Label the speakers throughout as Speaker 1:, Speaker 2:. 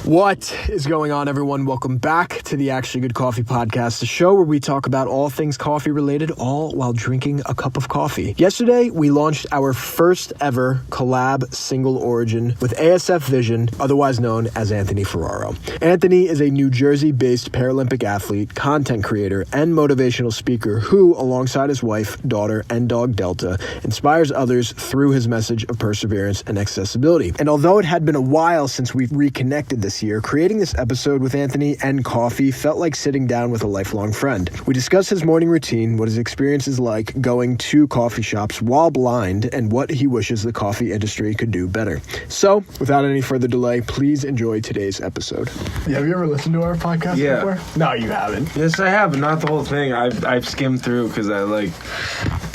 Speaker 1: What is going on, everyone? Welcome back to the Actually Good Coffee Podcast, the show where we talk about all things coffee related, all while drinking a cup of coffee. Yesterday, we launched our first ever collab single origin with ASFVISION, otherwise known as Anthony Ferraro. Anthony is a New Jersey-based Paralympic athlete, content creator, and motivational speaker who, alongside his wife, daughter, and dog Delta, inspires others through his message of perseverance and accessibility. And although it had been a while since we've reconnected this year, creating this episode with Anthony and coffee felt like sitting down with a lifelong friend. We discussed his morning routine, what his experience is like going to coffee shops while blind, and what he wishes the coffee industry could do better. So, without any further delay, please enjoy today's episode. Yeah, have you ever listened to our podcast before? No, you haven't.
Speaker 2: Yes, I have, but not the whole thing. I've skimmed through because I like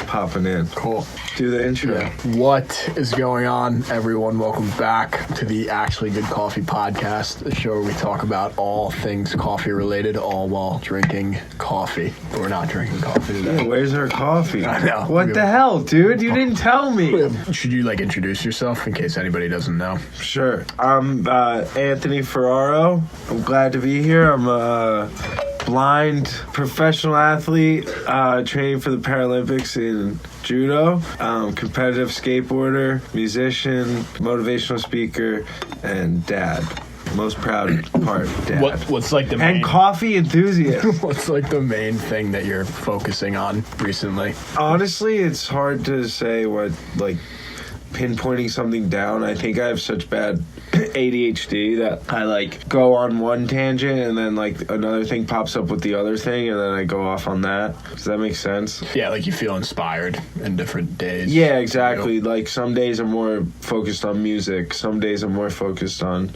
Speaker 2: popping in.
Speaker 1: Cool.
Speaker 2: Do the intro.
Speaker 1: Yeah. What is going on, everyone? Welcome back to the Actually Good Coffee Podcast, the show where we talk about all things coffee related, all while drinking coffee. But we're not drinking coffee today.
Speaker 2: Yeah, where's our coffee?
Speaker 1: I know.
Speaker 2: What the hell, dude? You didn't tell me.
Speaker 1: Should you introduce yourself in case anybody doesn't know?
Speaker 2: Sure. I'm Anthony Ferraro. I'm glad to be here. I'm a blind professional athlete training for the Paralympics in judo, competitive skateboarder, musician, motivational speaker, and dad. Most proud part, dad.
Speaker 1: What's the main...
Speaker 2: And coffee enthusiast.
Speaker 1: What's the main thing that you're focusing on recently?
Speaker 2: Honestly, it's hard to say what, pinpointing something down. I think I have such bad ADHD that I go on one tangent and then another thing pops up with the other thing and then I go off on that. Does that make sense?
Speaker 1: Yeah, you feel inspired in different days.
Speaker 2: Yeah, exactly. Some days I'm more focused on music. Some days I'm more focused on,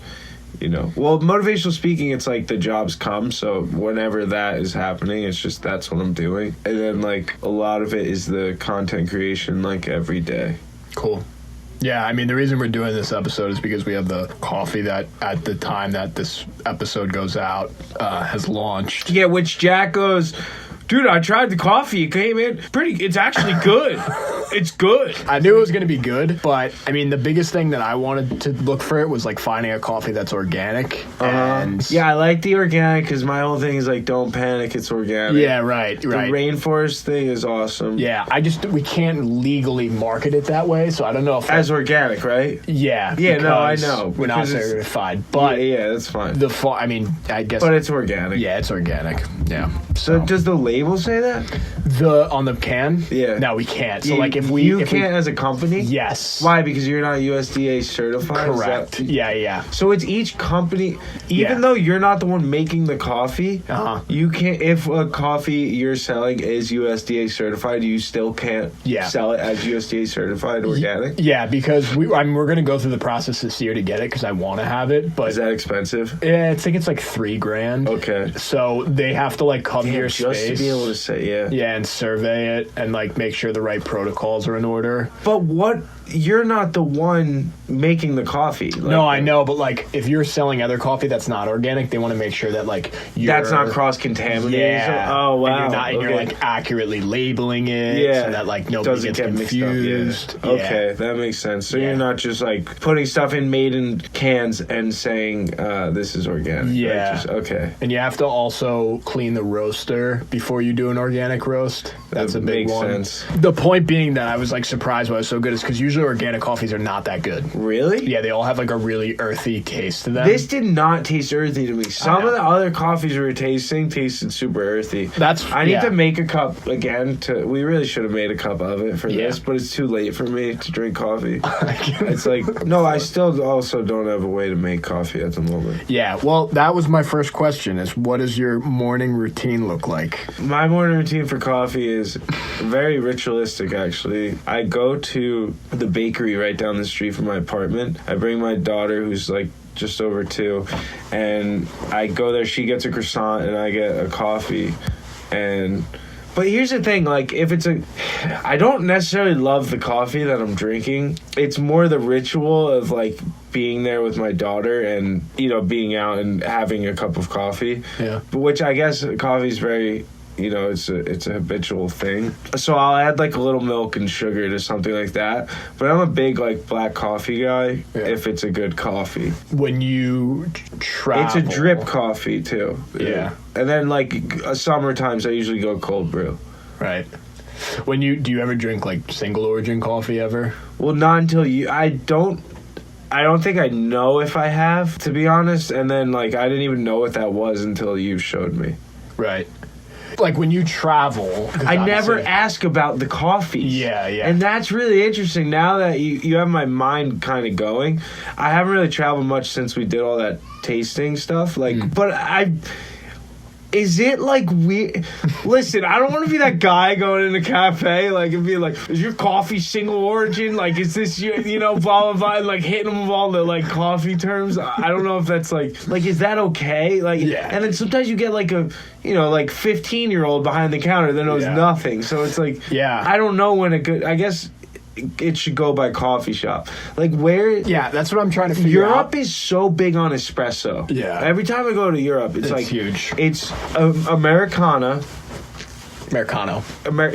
Speaker 2: well, motivational speaking, it's the jobs come, so whenever that is happening, it's just that's what I'm doing. And then a lot of it is the content creation every day.
Speaker 1: Cool. Yeah, the reason we're doing this episode is because we have the coffee that, at the time that this episode goes out, has launched.
Speaker 2: Yeah, which Jack goes, dude, I tried the coffee. It came in it's actually good. It's good.
Speaker 1: I knew it was going to be good, but, the biggest thing that I wanted to look for it was, finding a coffee that's organic. And
Speaker 2: yeah, I like the organic because my whole thing is, don't panic, it's organic.
Speaker 1: Yeah, right.
Speaker 2: The rainforest thing is awesome.
Speaker 1: Yeah, we can't legally market it that way, so I don't know if...
Speaker 2: As organic, right?
Speaker 1: Yeah.
Speaker 2: Yeah, no, I know.
Speaker 1: We're not certified, but...
Speaker 2: Yeah, that's fine.
Speaker 1: I guess...
Speaker 2: But it's organic.
Speaker 1: Yeah, it's organic. Yeah.
Speaker 2: So does the label say that?
Speaker 1: On the can?
Speaker 2: Yeah.
Speaker 1: No, we can't. So,
Speaker 2: if we can't as a company?
Speaker 1: Yes.
Speaker 2: Why? Because you're not USDA certified?
Speaker 1: Correct. Yeah.
Speaker 2: So it's each company, even though you're not the one making the coffee, you can't, if a coffee you're selling is USDA certified, you still can't sell it as USDA certified organic?
Speaker 1: Yeah, because we're going to go through the process this year to get it because I want to have it. But
Speaker 2: is that expensive?
Speaker 1: Yeah, I think it's $3,000.
Speaker 2: Okay.
Speaker 1: So they have to come to your
Speaker 2: just
Speaker 1: space.
Speaker 2: To be able to say,
Speaker 1: Yeah, and survey it and make sure the right protocols are in order.
Speaker 2: But you're not the one making the coffee.
Speaker 1: No, I know, but if you're selling other coffee that's not organic, they want to make sure that
Speaker 2: that's not cross-contaminated.
Speaker 1: Yeah.
Speaker 2: Oh wow.
Speaker 1: And you're accurately labeling it.
Speaker 2: Yeah.
Speaker 1: So that nobody gets confused.
Speaker 2: Yeah. Okay, that makes sense. So you're not just putting stuff in made in cans and saying this is organic.
Speaker 1: Yeah.
Speaker 2: Okay.
Speaker 1: And you have to also clean the roaster before you do an organic roast. That's a big one.
Speaker 2: Makes sense.
Speaker 1: The point being that I was surprised why it was so good is because usually organic coffees are not that good.
Speaker 2: Really?
Speaker 1: Yeah, they all have a really earthy taste to them.
Speaker 2: This did not taste earthy to me. Some of the other coffees we were tasting tasted super earthy. I need to make a cup again. We really should have made a cup of it for this, but it's too late for me to drink coffee. It's no, I still also don't have a way to make coffee at the moment.
Speaker 1: Yeah, well, that was my first question is what does your morning routine look like?
Speaker 2: My morning routine for coffee is very ritualistic, actually. I go to the bakery right down the street from my apartment. I bring my daughter, who's just over 2, and I go there. She gets a croissant, and I get a coffee. But here's the thing, if it's I don't necessarily love the coffee that I'm drinking. It's more the ritual of, being there with my daughter and, being out and having a cup of coffee.
Speaker 1: Yeah.
Speaker 2: Which I guess coffee is very you know, it's a habitual thing. So I'll add like a little milk and sugar to something like that. But I'm a big like black coffee guy if it's a good coffee.
Speaker 1: When you travel,
Speaker 2: it's a drip coffee too.
Speaker 1: Yeah.
Speaker 2: And then like summer times I usually go cold brew.
Speaker 1: Right. Do you ever drink like single origin coffee ever?
Speaker 2: Well, not until I don't think I know if I have, to be honest. And then like I didn't even know what that was until you showed me.
Speaker 1: Right. Like when you travel,
Speaker 2: I never ask about the coffees.
Speaker 1: Yeah.
Speaker 2: And that's really interesting. Now that you have my mind kind of going, I haven't really traveled much since we did all that tasting stuff. Like, but is it like weird? Listen, I don't want to be that guy going in a cafe like and be like, "Is your coffee single origin? Like, is this your, you know, blah blah blah?" And, like hitting them with all the like coffee terms. I don't know if that's like is that okay? Like,
Speaker 1: yeah.
Speaker 2: And then sometimes you get like a 15-year-old behind the counter that knows nothing. So it's like, I don't know when I guess it should go by coffee shop. Like where?
Speaker 1: Yeah, that's what I'm trying to figure out.
Speaker 2: Europe is so big on espresso.
Speaker 1: Yeah.
Speaker 2: Every time I go to Europe, it's like
Speaker 1: huge.
Speaker 2: It's Americano.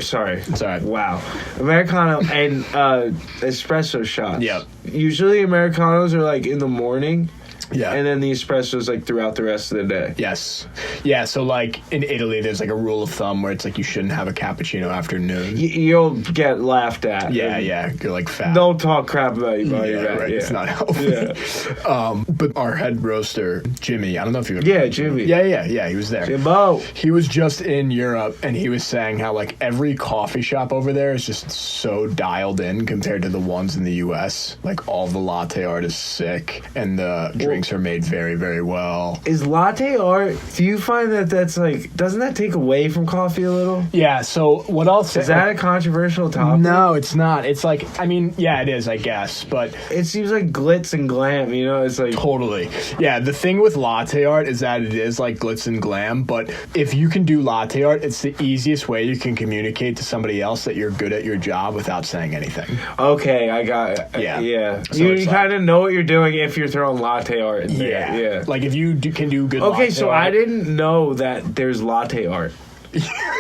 Speaker 2: Sorry. Wow. Americano and espresso shots.
Speaker 1: Yep.
Speaker 2: Usually Americanos are like in the morning.
Speaker 1: Yeah.
Speaker 2: And then the espresso's like throughout the rest of the day.
Speaker 1: Yes. Yeah, so like in Italy there's like a rule of thumb where it's like you shouldn't have a cappuccino after noon.
Speaker 2: You'll get laughed at.
Speaker 1: Yeah. You're like fat.
Speaker 2: They'll talk crap about you.
Speaker 1: Right. It's not healthy.
Speaker 2: Yeah.
Speaker 1: But our head roaster, Jimmy, I don't know if you ever
Speaker 2: Jimmy.
Speaker 1: Yeah, he was there.
Speaker 2: Jimbo.
Speaker 1: He was just in Europe and he was saying how like every coffee shop over there is just so dialed in compared to the ones in the US. Like all the latte art is sick and the drinks are made very, very well.
Speaker 2: Is latte art, do you find that's like, doesn't that take away from coffee a little?
Speaker 1: Yeah, so what I'll say...
Speaker 2: Is that a controversial topic?
Speaker 1: No, it's not. It's like, I mean, yeah, it is, I guess, but...
Speaker 2: It seems like glitz and glam, you know? It's like...
Speaker 1: Totally. Yeah, the thing with latte art is that it is like glitz and glam, but if you can do latte art, it's the easiest way you can communicate to somebody else that you're good at your job without saying anything.
Speaker 2: Okay, I got it. Yeah. So you kind of know what you're doing if you're throwing latte art in there. Yeah.
Speaker 1: Like if you can do good latte
Speaker 2: Okay, so
Speaker 1: art.
Speaker 2: I didn't know that there's latte art.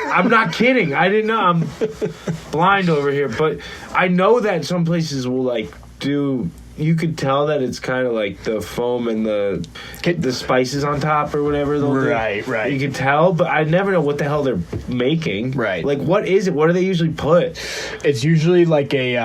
Speaker 2: I'm not kidding. I didn't know. I'm blind over here. But I know that some places will like do... You could tell that it's kind of like the foam and the spices on top or whatever.
Speaker 1: Right.
Speaker 2: You could tell, but I never know what the hell they're making.
Speaker 1: Right.
Speaker 2: Like, what is it? What do they usually put?
Speaker 1: It's usually like a,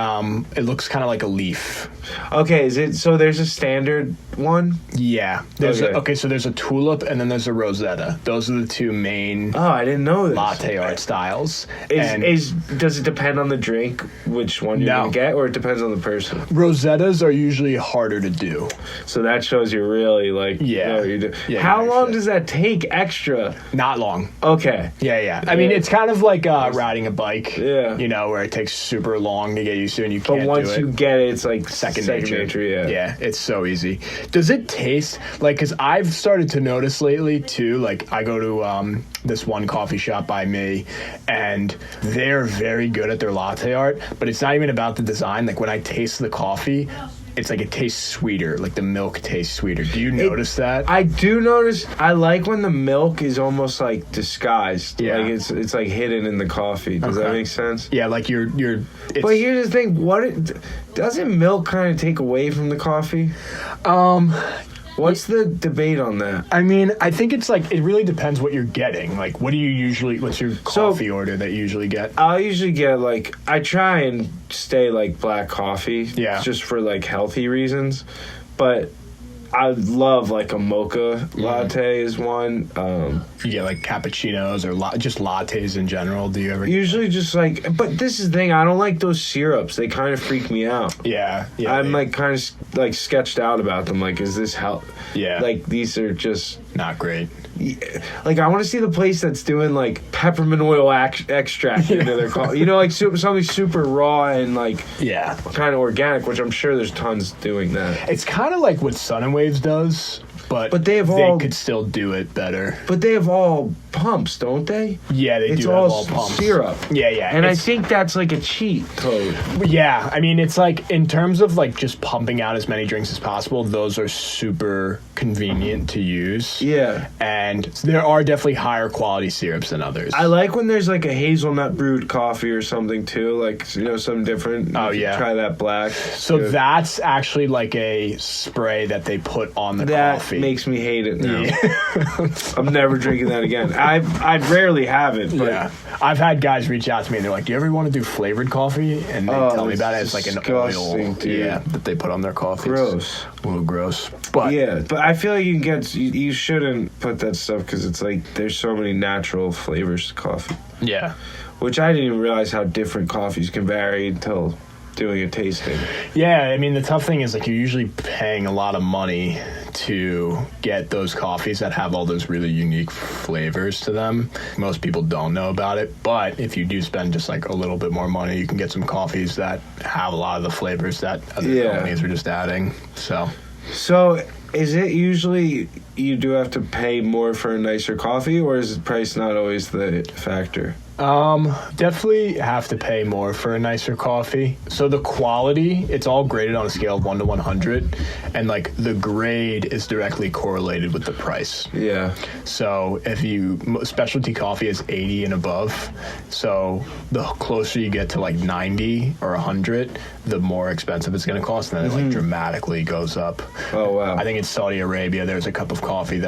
Speaker 1: it looks kind of like a leaf.
Speaker 2: Okay, is it, so there's a standard one?
Speaker 1: Yeah. So there's a tulip and then there's a rosetta. Those are the two main
Speaker 2: I didn't know this.
Speaker 1: latte art styles.
Speaker 2: Does it depend on the drink, which one you're going to get, or it depends on the person?
Speaker 1: Rosettas are usually harder to do.
Speaker 2: So that shows you really, like, know what you're doing.
Speaker 1: Yeah,
Speaker 2: how long does that take extra?
Speaker 1: Not long.
Speaker 2: Okay.
Speaker 1: Yeah. I mean, it's kind of like riding a bike.
Speaker 2: Yeah.
Speaker 1: You know, where it takes super long to get used to and you can't do it.
Speaker 2: But once you get it, it's like
Speaker 1: second
Speaker 2: nature.
Speaker 1: Yeah, it's so easy. Does it taste like, because I've started to notice lately too, like I go to this one coffee shop by me and they're very good at their latte art, but it's not even about the design. Like when I taste the coffee, it's like it tastes sweeter, like the milk tastes sweeter. Do you notice that?
Speaker 2: I do notice. I like when the milk is almost like disguised.
Speaker 1: Yeah.
Speaker 2: Like it's like hidden in the coffee. Does that make sense?
Speaker 1: Yeah, like you're
Speaker 2: but here's the thing, doesn't milk kind of take away from the coffee? What's the debate on that?
Speaker 1: I mean, I think it's like, it really depends what you're getting. Like, what's your coffee order that you usually get?
Speaker 2: I'll usually get, like, I try and stay, like, black coffee.
Speaker 1: Yeah.
Speaker 2: Just for, like, healthy reasons. But I love, like, a mocha latte is one.
Speaker 1: You get, like, cappuccinos or just lattes in general. Do you ever?
Speaker 2: Usually just, like, but this is the thing. I don't like those syrups. They kind of freak me out.
Speaker 1: Yeah.
Speaker 2: I'm, like, kind of, like, sketched out about them. Like, is this how...
Speaker 1: Yeah.
Speaker 2: Like, these are just...
Speaker 1: Not great.
Speaker 2: Like, I want to see the place that's doing, like, peppermint oil extract into their coffee. You know, like, something super raw and, like... kind of organic, which I'm sure there's tons doing that.
Speaker 1: It's kind of like what Sun and Waves does, but
Speaker 2: they
Speaker 1: could still do it better.
Speaker 2: But they have all pumps, don't they?
Speaker 1: Yeah, they do have all pumps.
Speaker 2: Syrup.
Speaker 1: Yeah.
Speaker 2: And I think that's like a cheat code.
Speaker 1: Yeah, I mean, it's like, in terms of like just pumping out as many drinks as possible, those are super convenient to use.
Speaker 2: Yeah.
Speaker 1: And there are definitely higher quality syrups than others.
Speaker 2: I like when there's like a hazelnut brewed coffee or something too, like, something different.
Speaker 1: Oh, yeah.
Speaker 2: Try that black.
Speaker 1: So that's actually like a spray that they put on the coffee.
Speaker 2: That makes me hate it now.
Speaker 1: Yeah.
Speaker 2: I'm never drinking that again. I rarely have it. But
Speaker 1: yeah. I've had guys reach out to me and they're like, do you ever want to do flavored coffee? And they tell me about it. It's like an oil that they put on their coffee.
Speaker 2: Gross.
Speaker 1: It's a little gross. But
Speaker 2: yeah, but I feel like you shouldn't put that stuff because it's like there's so many natural flavors to coffee.
Speaker 1: Yeah.
Speaker 2: Which I didn't even realize how different coffees can vary until doing a tasting.
Speaker 1: Yeah, I mean, the tough thing is like you're usually paying a lot of money to get those coffees that have all those really unique flavors to them. Most people don't know about it, but if you do spend just like a little bit more money, you can get some coffees that have a lot of the flavors that other companies are just adding. So
Speaker 2: is it usually you do have to pay more for a nicer coffee, or is the price not always the factor?
Speaker 1: Definitely have to pay more for a nicer coffee. So the quality, it's all graded on a scale of 1 to 100, and like the grade is directly correlated with the price.
Speaker 2: Yeah.
Speaker 1: So if specialty coffee is 80 and above, so the closer you get to like 90 or 100, the more expensive it's going to cost, and then it like dramatically goes up.
Speaker 2: Oh, wow.
Speaker 1: I think in Saudi Arabia, there's a cup of coffee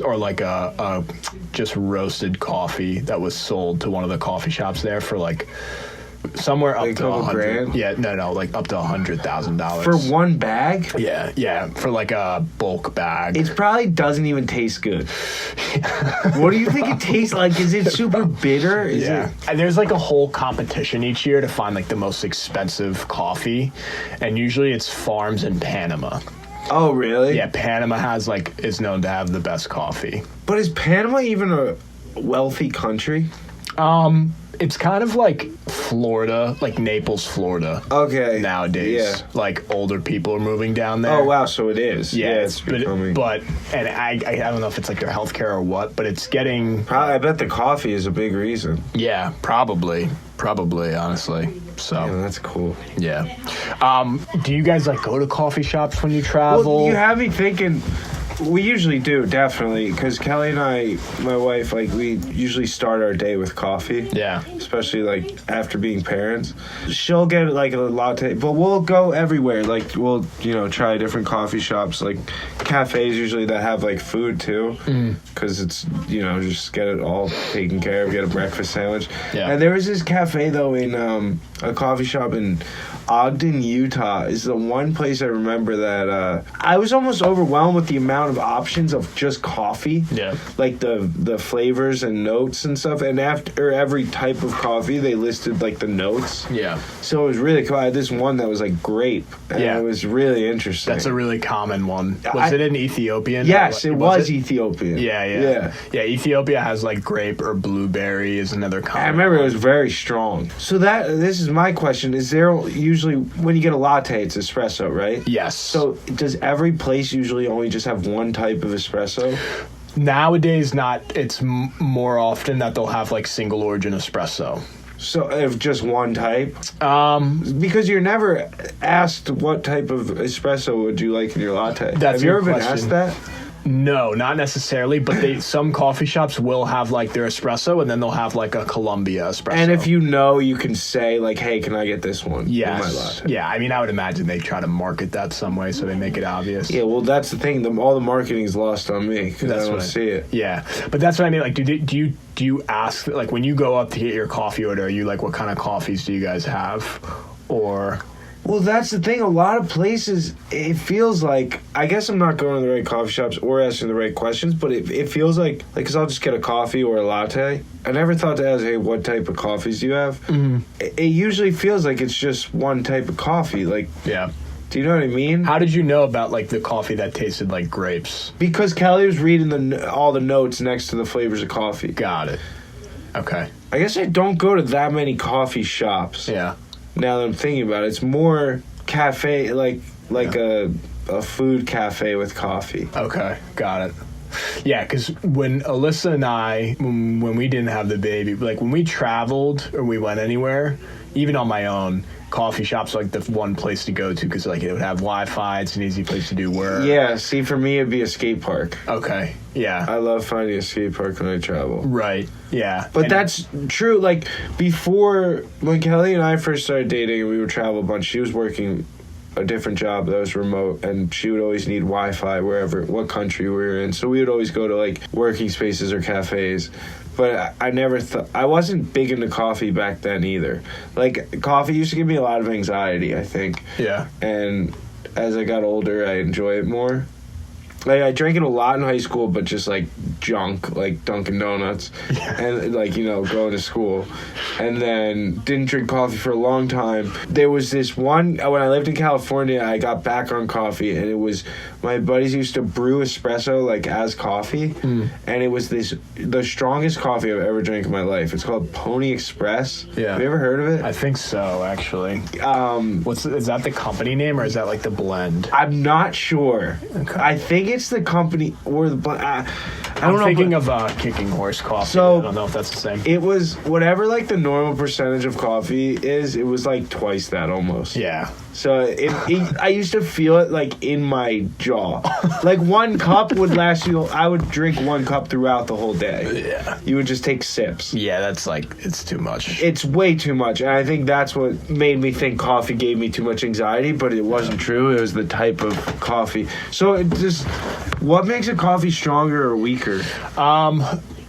Speaker 1: or like a just roasted coffee that was sold to one of the coffee shops there for like somewhere up to $100,000. Yeah, no, like up to $100,000
Speaker 2: for one bag.
Speaker 1: Yeah, for like a bulk bag.
Speaker 2: It probably doesn't even taste good. What do you think it tastes like? Is it super bitter?
Speaker 1: And there's like a whole competition each year to find like the most expensive coffee, and usually it's farms in Panama.
Speaker 2: Oh, really?
Speaker 1: Yeah, Panama is known to have the best coffee.
Speaker 2: But is Panama even a wealthy country?
Speaker 1: It's kind of like Florida, like Naples, Florida.
Speaker 2: Okay.
Speaker 1: Nowadays, like older people are moving down there.
Speaker 2: Oh wow, so it is.
Speaker 1: Yeah,
Speaker 2: it's becoming.
Speaker 1: But I don't know if it's like their healthcare or what, but it's getting.
Speaker 2: I bet the coffee is a big reason.
Speaker 1: Yeah, probably, honestly. So
Speaker 2: yeah, that's cool.
Speaker 1: Yeah. Do you guys like go to coffee shops when you travel?
Speaker 2: Well, you have me thinking. We usually do, definitely, because Kelly and I, my wife, like, we usually start our day with coffee.
Speaker 1: Yeah.
Speaker 2: Especially, like, after being parents. She'll get, like, a latte, but we'll go everywhere. Like, we'll, try different coffee shops, like, cafes usually that have, like, food, too. Because it's, just get it all taken care of, get a breakfast sandwich.
Speaker 1: Yeah.
Speaker 2: And there was this cafe, though, in a coffee shop in Ogden, Utah, is the one place I remember that I was almost overwhelmed with the amount of options of just coffee.
Speaker 1: Yeah.
Speaker 2: Like the flavors and notes and stuff. And after every type of coffee, they listed like the notes.
Speaker 1: Yeah.
Speaker 2: So it was really cool. I had this one that was like grape. And it was really interesting.
Speaker 1: That's a really common one. Was it in Ethiopian?
Speaker 2: Yes, it was Ethiopian.
Speaker 1: Yeah. Ethiopia has like grape or blueberry is another common
Speaker 2: I remember
Speaker 1: one.
Speaker 2: It was very strong. So this is my question. Is there usually, when you get a latte, it's espresso, right?
Speaker 1: Yes.
Speaker 2: So does every place usually only just have one type of espresso?
Speaker 1: Nowadays, not. It's more often that they'll have like single origin espresso.
Speaker 2: So if just one type? Because you're never asked what type of espresso would you like in your latte.
Speaker 1: Have
Speaker 2: you ever been asked that?
Speaker 1: No, not necessarily, but some coffee shops will have like their espresso, and then they'll have like a Columbia espresso.
Speaker 2: And if you can say like, hey, can I get this one?
Speaker 1: Yes.
Speaker 2: In my latte?
Speaker 1: Yeah, I mean, I would imagine they try to market that some way so they make it obvious.
Speaker 2: Yeah, well, that's the thing. All the marketing is lost on me because I don't see it.
Speaker 1: Yeah, but that's what I mean. Like, do you ask, like, when you go up to get your coffee order, are you like, what kind of coffees do you guys have? Or...
Speaker 2: Well, that's the thing. A lot of places, it feels like, I guess I'm not going to the right coffee shops or asking the right questions, but it feels like, because I'll just get a coffee or a latte. I never thought to ask, hey, what type of coffees do you have? Mm-hmm. It usually feels like it's just one type of coffee. Like,
Speaker 1: yeah.
Speaker 2: Do you know what I mean?
Speaker 1: How did you know about, like, the coffee that tasted like grapes?
Speaker 2: Because Kelly was reading all the notes next to the flavors of coffee.
Speaker 1: Got it. Okay.
Speaker 2: I guess I don't go to that many coffee shops.
Speaker 1: Yeah.
Speaker 2: Now that I'm thinking about it, it's more cafe, like a a food cafe with coffee.
Speaker 1: Okay, got it. Yeah, because when Alyssa and I, when we didn't have the baby, like when we traveled or we went anywhere, even on my own, coffee shops are like the one place to go to because like it would have Wi-Fi. It's an easy place to do work.
Speaker 2: Yeah, see, for me, it'd be a skate park.
Speaker 1: Okay, yeah.
Speaker 2: I love finding a skate park when I travel.
Speaker 1: Right, yeah.
Speaker 2: But that's true. Like, before, when Kelly and I first started dating and we would travel a bunch, she was working a different job that was remote, and she would always need Wi-Fi what country we were in. So we would always go to, like, working spaces or cafes. But I never thought... I wasn't big into coffee back then either. Like, coffee used to give me a lot of anxiety, I think.
Speaker 1: Yeah.
Speaker 2: And as I got older, I enjoy it more. Like, I drank it a lot in high school, but just, like, junk, like Dunkin' Donuts. Yeah. And, like, you know, going to school. And then didn't drink coffee for a long time. There was this one... When I lived in California, I got back on coffee, and it was... My buddies used to brew espresso, like, as coffee. And it was the strongest coffee I've ever drank in my life. It's called Pony Express. Yeah. Have you ever heard of it?
Speaker 1: I think so, actually. Is that the company name, or is that, like, the blend?
Speaker 2: I'm not sure.
Speaker 1: Okay.
Speaker 2: I think it's the company or the blend.
Speaker 1: I'm thinking of Kicking Horse Coffee. So I don't know if that's the same.
Speaker 2: It was whatever, like, the normal percentage of coffee is. It was like twice that almost.
Speaker 1: Yeah.
Speaker 2: So I used to feel it, like, in my jaw. Like, one cup would last you. I would drink one cup throughout the whole day.
Speaker 1: Yeah.
Speaker 2: You would just take sips.
Speaker 1: Yeah, that's like, it's too much.
Speaker 2: It's way too much. And I think that's what made me think coffee gave me too much anxiety, but it wasn't true. It was the type of coffee. So it just, what makes a coffee stronger or weaker?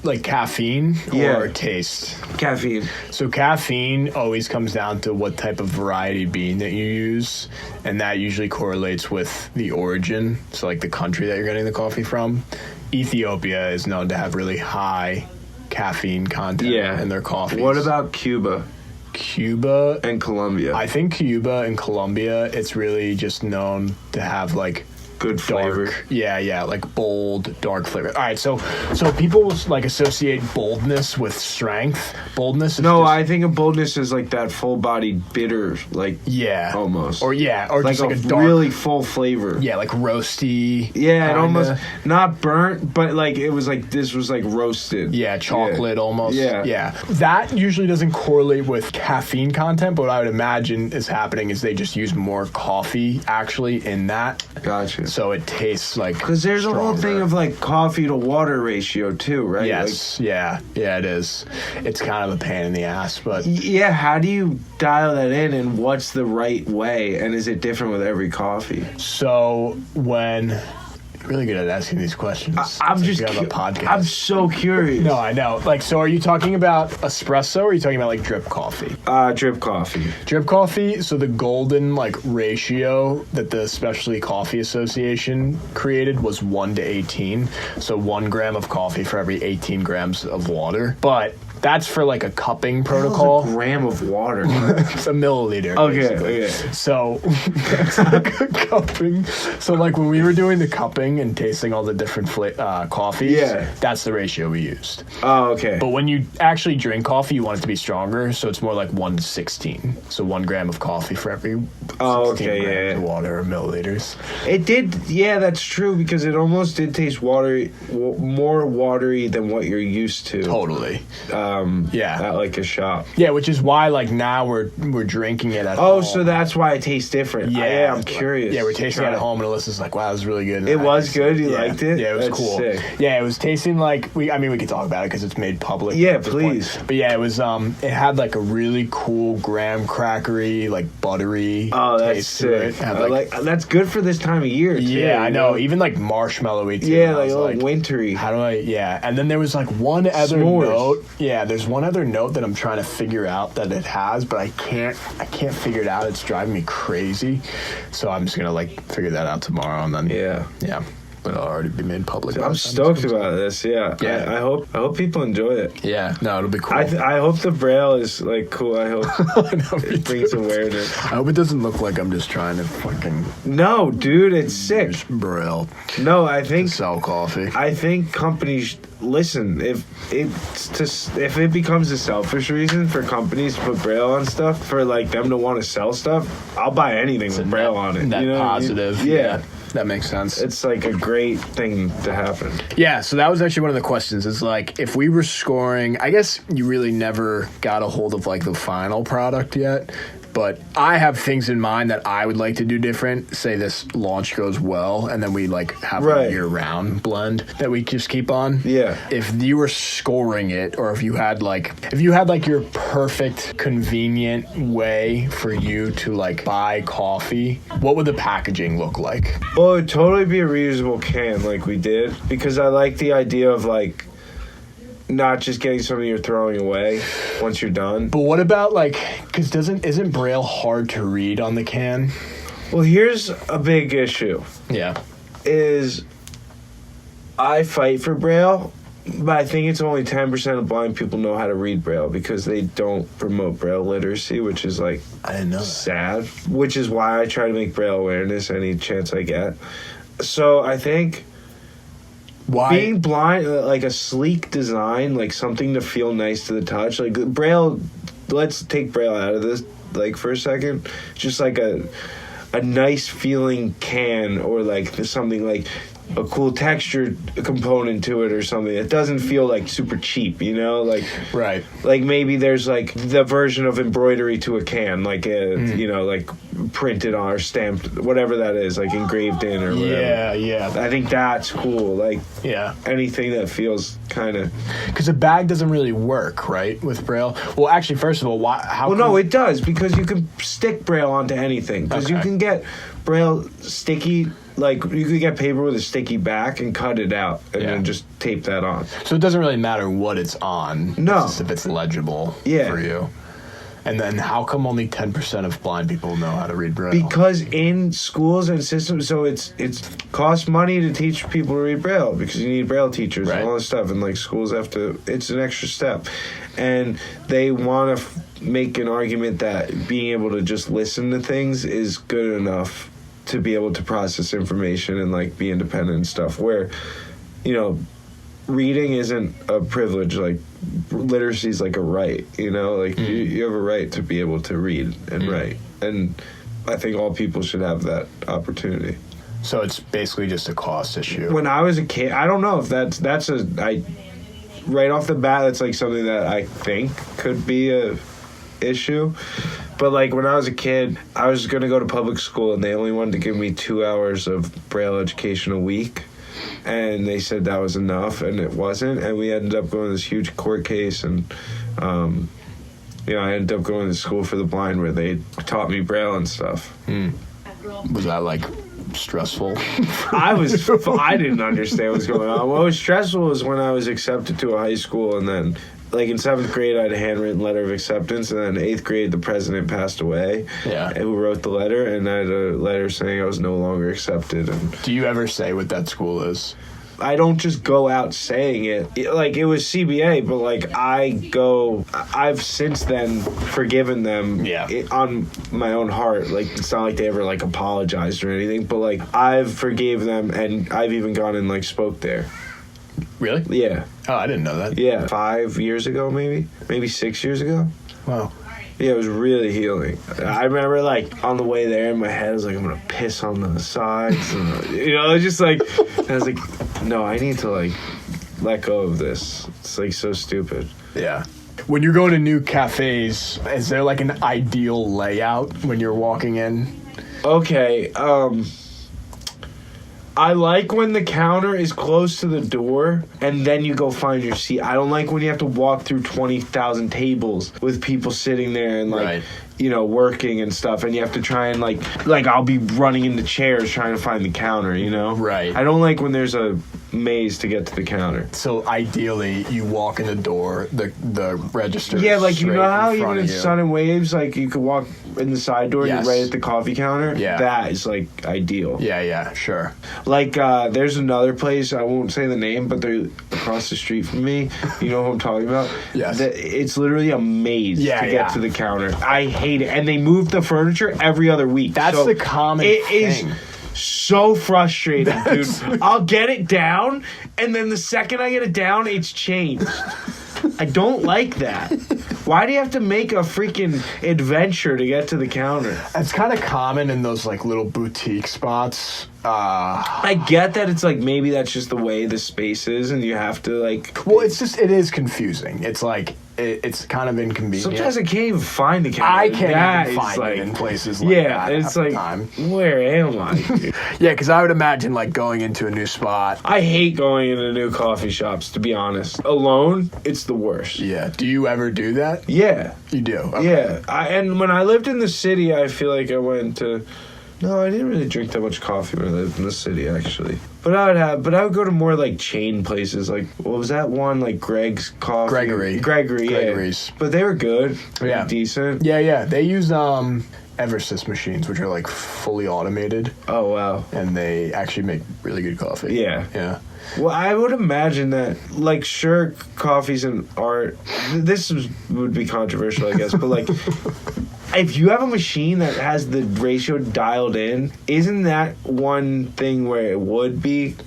Speaker 1: Like caffeine or taste?
Speaker 2: Caffeine.
Speaker 1: So caffeine always comes down to what type of variety bean that you use, and that usually correlates with the origin, so like the country that you're getting the coffee from. Ethiopia is known to have really high caffeine content in their coffees.
Speaker 2: What about Cuba?
Speaker 1: Cuba
Speaker 2: and Colombia.
Speaker 1: I think Cuba and Colombia, it's really just known to have like
Speaker 2: good flavor.
Speaker 1: Like bold, dark flavor. All right, so people like associate boldness with strength. Boldness is
Speaker 2: I think of boldness is like that full-bodied bitter, like almost.
Speaker 1: Or
Speaker 2: like
Speaker 1: just like
Speaker 2: a
Speaker 1: dark,
Speaker 2: really full flavor.
Speaker 1: Yeah, like roasty.
Speaker 2: Yeah, it almost not burnt, but like it was like this was like roasted.
Speaker 1: Yeah, chocolate almost. Yeah. That usually doesn't correlate with caffeine content, but what I would imagine is happening is they just use more coffee actually in that.
Speaker 2: Gotcha.
Speaker 1: So it tastes like
Speaker 2: because there's
Speaker 1: stronger.
Speaker 2: a whole thing of like coffee to water ratio too, right?
Speaker 1: Yes.
Speaker 2: Like,
Speaker 1: yeah, it is. It's kind of a pain in the ass, but
Speaker 2: how do you dial that in, and what's the right way, and is it different with every coffee?
Speaker 1: So when really good at asking these questions.
Speaker 2: I'm just
Speaker 1: a podcast.
Speaker 2: I'm so curious.
Speaker 1: No, I know. Like, so are you talking about espresso or are you talking about like drip coffee?
Speaker 2: Drip coffee.
Speaker 1: Drip coffee. So the golden like ratio that the Specialty Coffee Association created was 1:18. So 1 gram of coffee for every 18 grams of water. But that's for like a cupping protocol.
Speaker 2: A gram of water.
Speaker 1: It's a milliliter.
Speaker 2: Okay.
Speaker 1: So that's like a cupping. So like when we were doing the cupping and tasting all the different coffees, that's the ratio we used.
Speaker 2: Oh, okay.
Speaker 1: But when you actually drink coffee, you want it to be stronger, so it's more like 1:16. So 1 gram of coffee for every 16 grams of water or milliliters.
Speaker 2: It did, that's true, because it almost did taste watery, more watery than what you're used to.
Speaker 1: Totally.
Speaker 2: At like a shop.
Speaker 1: Yeah, which is why like now we're drinking it at home.
Speaker 2: Oh, so that's why it tastes different.
Speaker 1: Yeah,
Speaker 2: I'm curious.
Speaker 1: Yeah, we're tasting it at home, and Alyssa's like, "Wow, this is really good."
Speaker 2: It was good. You liked it?
Speaker 1: Yeah, it was
Speaker 2: that's
Speaker 1: cool.
Speaker 2: Sick.
Speaker 1: Yeah, it was tasting like we could talk about it because it's made public.
Speaker 2: Yeah, please.
Speaker 1: But yeah, it was it had like a really cool graham crackery, like buttery.
Speaker 2: Oh, that's
Speaker 1: taste
Speaker 2: sick.
Speaker 1: To it.
Speaker 2: Like that's good for this time of year. Too,
Speaker 1: yeah, I know. Even like marshmallowy. Too.
Speaker 2: Yeah, like a little wintry.
Speaker 1: How do I? Yeah, and then there was like one other note. Yeah, there's one other note that I'm trying to figure out that it has, but I can't figure it out. It's driving me crazy. So I'm just gonna like figure that out tomorrow, and then yeah. But it'll already be made public.
Speaker 2: I'm stoked about this. Yeah. I hope people enjoy it.
Speaker 1: Yeah. No, it'll be cool.
Speaker 2: I hope the braille is like cool. I hope it brings awareness.
Speaker 1: I hope it doesn't look like I'm just trying to fucking.
Speaker 2: No, dude, it's sick.
Speaker 1: Braille.
Speaker 2: No, I think
Speaker 1: sell coffee.
Speaker 2: I think companies listen. If it becomes a selfish reason for companies to put braille on stuff for like them to want to sell stuff, I'll buy anything with braille on it.
Speaker 1: That positive.
Speaker 2: Yeah.
Speaker 1: That makes sense.
Speaker 2: It's like a great thing to happen.
Speaker 1: Yeah, so that was actually one of the questions. Is like, if we were scoring, I guess you really never got a hold of like the final product yet. But I have things in mind that I would like to do different. Say this launch goes well, and then we like have a year-round blend that we just keep on.
Speaker 2: Yeah.
Speaker 1: If you were scoring it, or if you had like your perfect, convenient way for you to like buy coffee, what would the packaging look like?
Speaker 2: Well, it would totally be a reusable can, like we did, because I like the idea of like not just getting something you're throwing away once you're done.
Speaker 1: But what about like, because isn't Braille hard to read on the can?
Speaker 2: Well, here's a big issue.
Speaker 1: Yeah.
Speaker 2: Is I fight for Braille, but I think it's only 10% of blind people know how to read Braille because they don't promote Braille literacy, which is like,
Speaker 1: I didn't know that.
Speaker 2: Sad. Which is why I try to make Braille awareness any chance I get. So I think
Speaker 1: why
Speaker 2: being blind, like a sleek design, like something to feel nice to the touch, like Braille. Let's take Braille out of this, like for a second. Just like a nice feeling can, or like something like a cool textured component to it or something. It doesn't feel like super cheap, you know, like
Speaker 1: right.
Speaker 2: Like maybe there's like the version of embroidery to a can, like you know, like printed on or stamped, whatever that is, like engraved in or whatever.
Speaker 1: Yeah.
Speaker 2: I think that's cool. Like
Speaker 1: yeah,
Speaker 2: anything that feels kind of,
Speaker 1: because a bag doesn't really work right with Braille. Well, actually, first of all, how?
Speaker 2: Well, no, it does, because you can stick Braille onto anything. Because you can get Braille sticky. Like, you could get paper with a sticky back and cut it out and then just tape that on.
Speaker 1: So it doesn't really matter what it's on.
Speaker 2: No.
Speaker 1: It's just if it's legible for you. And then how come only 10% of blind people know how to read Braille?
Speaker 2: Because in schools and systems, so it's costs money to teach people to read Braille because you need Braille teachers and all this stuff. And, like, schools have to, it's an extra step. And they want to make an argument that being able to just listen to things is good enough to be able to process information and like be independent and stuff, where, you know, reading isn't a privilege. Like literacy is like a right, you know, like you have a right to be able to read and write, and I think all people should have that opportunity.
Speaker 1: So it's basically just a cost issue.
Speaker 2: When I was a kid, I don't know if that's right off the bat, that's like something that I think could be a issue. But like when I was a kid, I was going to go to public school and they only wanted to give me 2 hours of Braille education a week. And they said that was enough, and it wasn't. And we ended up going to this huge court case, and you know, I ended up going to school for the blind where they taught me Braille and stuff.
Speaker 1: Was that like stressful?
Speaker 2: I didn't understand what was going on. What was stressful was when I was accepted to a high school, and then like in 7th grade, I had a handwritten letter of acceptance, and then 8th grade, the president passed away. Yeah. Who wrote the letter, and I had a letter saying I was no longer accepted. And
Speaker 1: do you ever say what that school is?
Speaker 2: I don't just go out saying it. Like, it was CBA, but like I've since then forgiven them on my own heart. Like, it's not like they ever like apologized or anything, but like I've forgave them, and I've even gone and like spoke there.
Speaker 1: Really?
Speaker 2: Yeah.
Speaker 1: Oh, I didn't know that.
Speaker 2: Yeah. 5 years ago, maybe 6 years ago.
Speaker 1: Wow.
Speaker 2: Yeah, it was really healing. I remember, like, on the way there, in my head, I was like, I'm going to piss on the sides. And, you know, it was just like, I was like, no, I need to, like, let go of this. It's, like, so stupid.
Speaker 1: Yeah. When you're going to new cafes, is there, like, an ideal layout when you're walking in?
Speaker 2: Okay, I like when the counter is close to the door and then you go find your seat. I don't like when you have to walk through 20,000 tables with people sitting there and like, you know, working and stuff, and you have to try and like I'll be running into chairs trying to find the counter, you know? Right. I don't like when there's a maze to get to the counter.
Speaker 1: So ideally, you walk in the door, the register.
Speaker 2: Yeah, like you know how even in Sun and Waves, like you could walk in the side door and you're right at the coffee counter? Yeah. That is like ideal.
Speaker 1: Yeah, sure.
Speaker 2: Like there's another place, I won't say the name, but they're across the street from me. You know who I'm talking about? Yes. It's literally a maze to get to the counter. I hate it. And they move the furniture every other week.
Speaker 1: That's the common thing.
Speaker 2: It is so frustrating, dude. I'll get it down, and then the second I get it down, it's changed. I don't like that. Why do you have to make a freaking adventure to get to the counter?
Speaker 1: It's kind of common in those like little boutique spots
Speaker 2: I get that it's like maybe that's just the way the space is, and you have to like.
Speaker 1: Well, it is confusing. It's like it's kind of inconvenient.
Speaker 2: Sometimes I can't even find the camera.
Speaker 1: I can't even find it in places like that.
Speaker 2: Yeah, it's like, where am I?
Speaker 1: Yeah, because I would imagine like going into a new spot.
Speaker 2: I hate going into new coffee shops, to be honest. Alone, it's the worst.
Speaker 1: Yeah. Do you ever do that?
Speaker 2: Yeah.
Speaker 1: You do? Okay.
Speaker 2: Yeah. And when I lived in the city, I feel like I went to... No, I didn't really drink that much coffee when I lived in the city, actually. But I would go to more like chain places. Like, what was that one? Like Greg's Coffee.
Speaker 1: Gregory's.
Speaker 2: Yeah. But they were good.
Speaker 1: Yeah.
Speaker 2: Decent.
Speaker 1: Yeah. They use Eversys machines, which are like fully automated.
Speaker 2: Oh, wow.
Speaker 1: And they actually make really good coffee.
Speaker 2: Yeah.
Speaker 1: Yeah.
Speaker 2: Well, I would imagine that, like, sure, coffee's an art. Would be controversial, I guess, but like, if you have a machine that has the ratio dialed in, isn't that one thing where it would be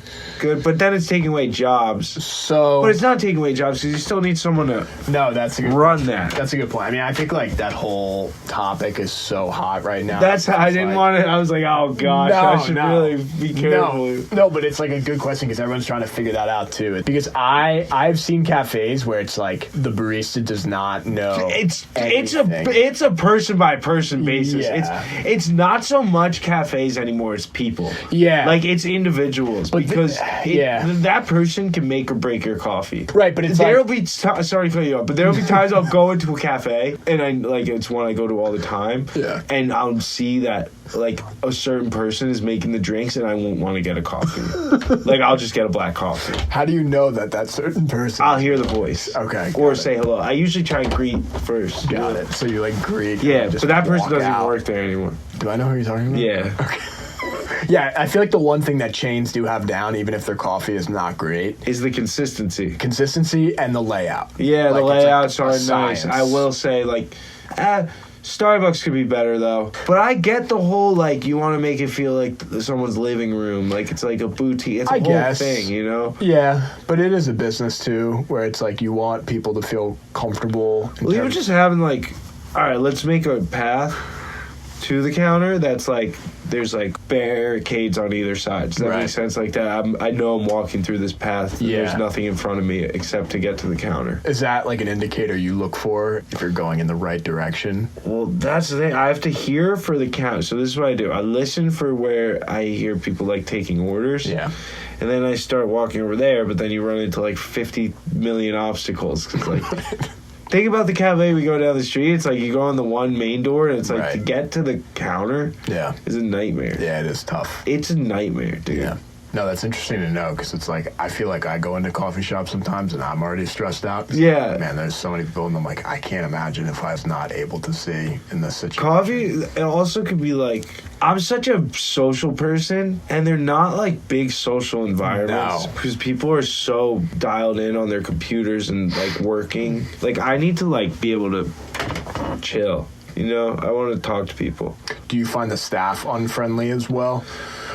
Speaker 2: good? But then it's taking away jobs.
Speaker 1: So,
Speaker 2: but it's not taking away jobs because you still need someone to
Speaker 1: that's a good
Speaker 2: run that.
Speaker 1: That's a good point. I mean, I think like that whole topic is so hot right now.
Speaker 2: That's how I didn't want it. I was like, oh gosh, I should really be careful.
Speaker 1: No, but it's like a good question because everyone's trying to figure that out too. Because I've seen cafes where it's like the barista does not know.
Speaker 2: It's a person by person basis.
Speaker 1: Yeah.
Speaker 2: It's not so much cafes anymore. It's people.
Speaker 1: Yeah,
Speaker 2: like it's individuals because that person can make or break your coffee.
Speaker 1: Right, but it's
Speaker 2: there'll be sorry to cut you off, but there'll be times I'll go into a cafe and it's one I go to all the time.
Speaker 1: Yeah,
Speaker 2: and I'll see that like a certain person is making the drinks and I won't want to get a coffee. Like I'll just get a black coffee.
Speaker 1: How do you know that certain person?
Speaker 2: I'll hear the voice.
Speaker 1: Okay.
Speaker 2: Or say hello. I usually try and greet first.
Speaker 1: Got it. So you like greet.
Speaker 2: Yeah, but that person doesn't even work there anymore.
Speaker 1: Do I know who you're talking about?
Speaker 2: Yeah.
Speaker 1: Okay. Yeah, I feel like the one thing that chains do have down, even if their coffee is not great,
Speaker 2: is the consistency.
Speaker 1: Consistency and the layout.
Speaker 2: Yeah,
Speaker 1: like,
Speaker 2: the layouts are nice.
Speaker 1: science.
Speaker 2: I will say, like, Starbucks could be better, though. But I get the whole, like, you want to make it feel like someone's living room. Like, it's like a boutique. It's a whole thing, you know?
Speaker 1: Yeah, but it is a business, too, where it's like you want people to feel comfortable.
Speaker 2: Well, even just having, like, all right, let's make a path to the counter that's like there's like barricades on either side. Does that make sense? Like that I know I'm walking through this path and there's nothing in front of me except to get to the counter.
Speaker 1: Is that like an indicator you look for if you're going in the right direction?
Speaker 2: Well, that's the thing. I have to hear for the counter. So this is what I do. I listen for where I hear people like taking orders.
Speaker 1: Yeah.
Speaker 2: And then I start walking over there, but then you run into like 50 million obstacles. Cause like think about the cafe we go down the street. It's like you go on the one main door, and it's like to get to the counter is a nightmare.
Speaker 1: Yeah, it is tough.
Speaker 2: It's a nightmare, dude.
Speaker 1: Yeah. No, that's interesting to know because it's like I feel like I go into coffee shops sometimes and I'm already stressed out.
Speaker 2: Yeah.
Speaker 1: Man, there's so many people and I'm like, I can't imagine if I was not able to see in this situation.
Speaker 2: Coffee, it also could be like, I'm such a social person and they're not like big social environments because people are so dialed in on their computers and like working. Like I need to like be able to chill, you know? I want to talk to people.
Speaker 1: Do you find the staff unfriendly as well?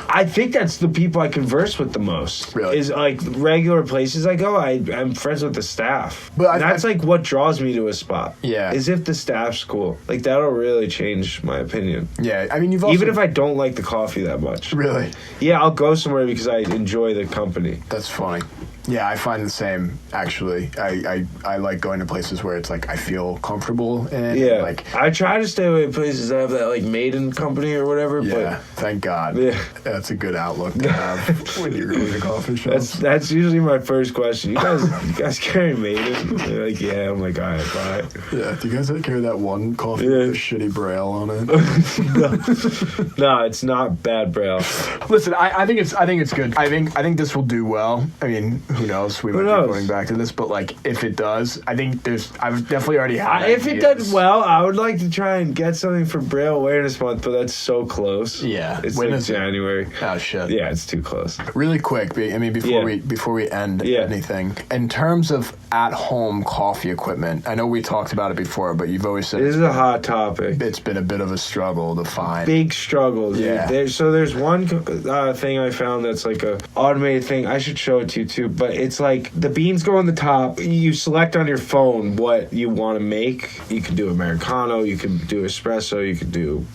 Speaker 2: I think that's the people I converse with the most.
Speaker 1: Really?
Speaker 2: Is like regular places I go, I'm friends with the staff.
Speaker 1: But
Speaker 2: that's like what draws me to a spot.
Speaker 1: Yeah.
Speaker 2: Is if the staff's cool. Like that'll really change my opinion.
Speaker 1: Yeah, I mean you've also...
Speaker 2: Even if I don't like the coffee that much.
Speaker 1: Really?
Speaker 2: Yeah, I'll go somewhere because I enjoy the company.
Speaker 1: That's funny. Yeah, I find the same, actually. I like going to places where it's like I feel comfortable in.
Speaker 2: Yeah.
Speaker 1: Like,
Speaker 2: I try to stay away from places that have that like maiden company or whatever.
Speaker 1: Yeah, thank God.
Speaker 2: Yeah.
Speaker 1: That's a good outlook to have when you're going to coffee shops.
Speaker 2: That's usually my first question. You guys carry maiden? They're like, yeah. I'm like, all right, bye.
Speaker 1: Yeah, do you guys carry that one coffee with a shitty braille on it?
Speaker 2: No, it's not bad braille.
Speaker 1: Listen, I think it's good. I think this will do well. I mean, who knows? We might be going back to this, but like if it does, I think I've definitely already had
Speaker 2: if it does well, I would like to try and get something for Braille Awareness Month, but that's so close.
Speaker 1: Yeah.
Speaker 2: It's like January.
Speaker 1: Oh shit.
Speaker 2: Yeah, it's too close.
Speaker 1: Really quick, I mean before we end anything, in terms of at-home coffee equipment, I know we talked about it before, but you've always said
Speaker 2: this is a hot topic.
Speaker 1: It's been a bit of a struggle to find.
Speaker 2: Big struggle, dude.
Speaker 1: Yeah.
Speaker 2: There's one thing I found that's like a automated thing. I should show it to you too, but it's like the beans go on the top. You select on your phone what you want to make. You can do Americano, you can do espresso, you can do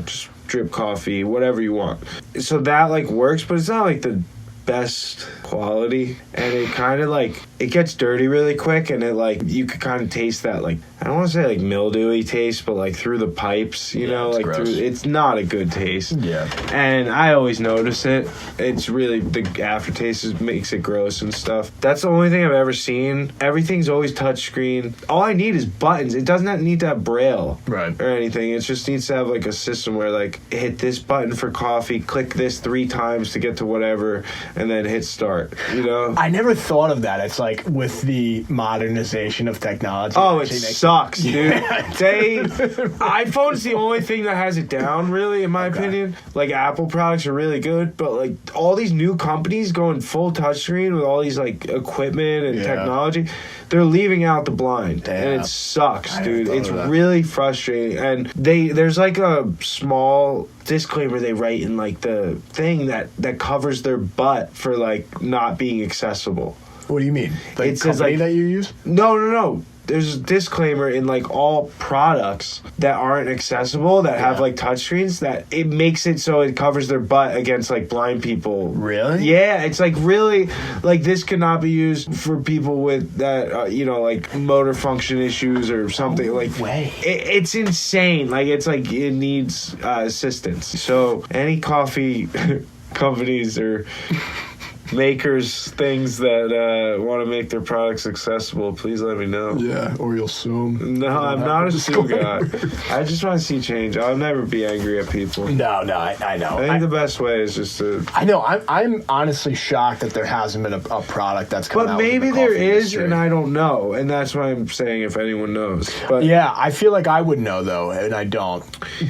Speaker 2: just drip coffee, whatever you want. So that like works, but it's not like the best quality, and it kind of like it gets dirty really quick, and it like you could kind of taste that, like, I don't want to say like mildewy taste, but like through the pipes, you know, like
Speaker 1: gross.
Speaker 2: through, it's not a good taste.
Speaker 1: Yeah.
Speaker 2: And I always notice it. It's really, the aftertaste makes it gross and stuff. That's the only thing I've ever seen. Everything's always touchscreen. All I need is buttons. It doesn't need to have braille
Speaker 1: Right.
Speaker 2: or anything. It just needs to have like a system where like hit this button for coffee, click this 3 times to get to whatever, and then hit start, you know?
Speaker 1: I never thought of that. It's like with the modernization of technology.
Speaker 2: Oh, it
Speaker 1: actually makes
Speaker 2: sucks, dude. iPhone's the only thing that has it down, really, in my opinion. Like, Apple products are really good, but like all these new companies going full touchscreen with all these like equipment and technology, they're leaving out the blind, and it sucks, dude. It's really frustrating. And there's like a small disclaimer they write in like the thing that covers their butt for like not being accessible.
Speaker 1: What do you mean? Like
Speaker 2: It says, like,
Speaker 1: that you use?
Speaker 2: No. There's a disclaimer in like all products that aren't accessible, that have like touchscreens, that it makes it so it covers their butt against like blind people.
Speaker 1: Really?
Speaker 2: Yeah, it's like really like this cannot be used for people with that you know, like motor function issues or something. It's insane. Like it's like it needs assistance. So any coffee companies or makers, things that want to make their products accessible, please let me know.
Speaker 1: Yeah, or you'll sue them.
Speaker 2: No, I'm not a sue guy. I just want to see change. I'll never be angry at people.
Speaker 1: No, I know.
Speaker 2: I think the best way is just to...
Speaker 1: I know. I'm honestly shocked that there hasn't been a product that's come out.
Speaker 2: But maybe
Speaker 1: with the
Speaker 2: there
Speaker 1: coffee
Speaker 2: is,
Speaker 1: industry.
Speaker 2: and I don't know. And that's why I'm saying if anyone knows. But
Speaker 1: yeah, I feel like I would know, though, and I don't.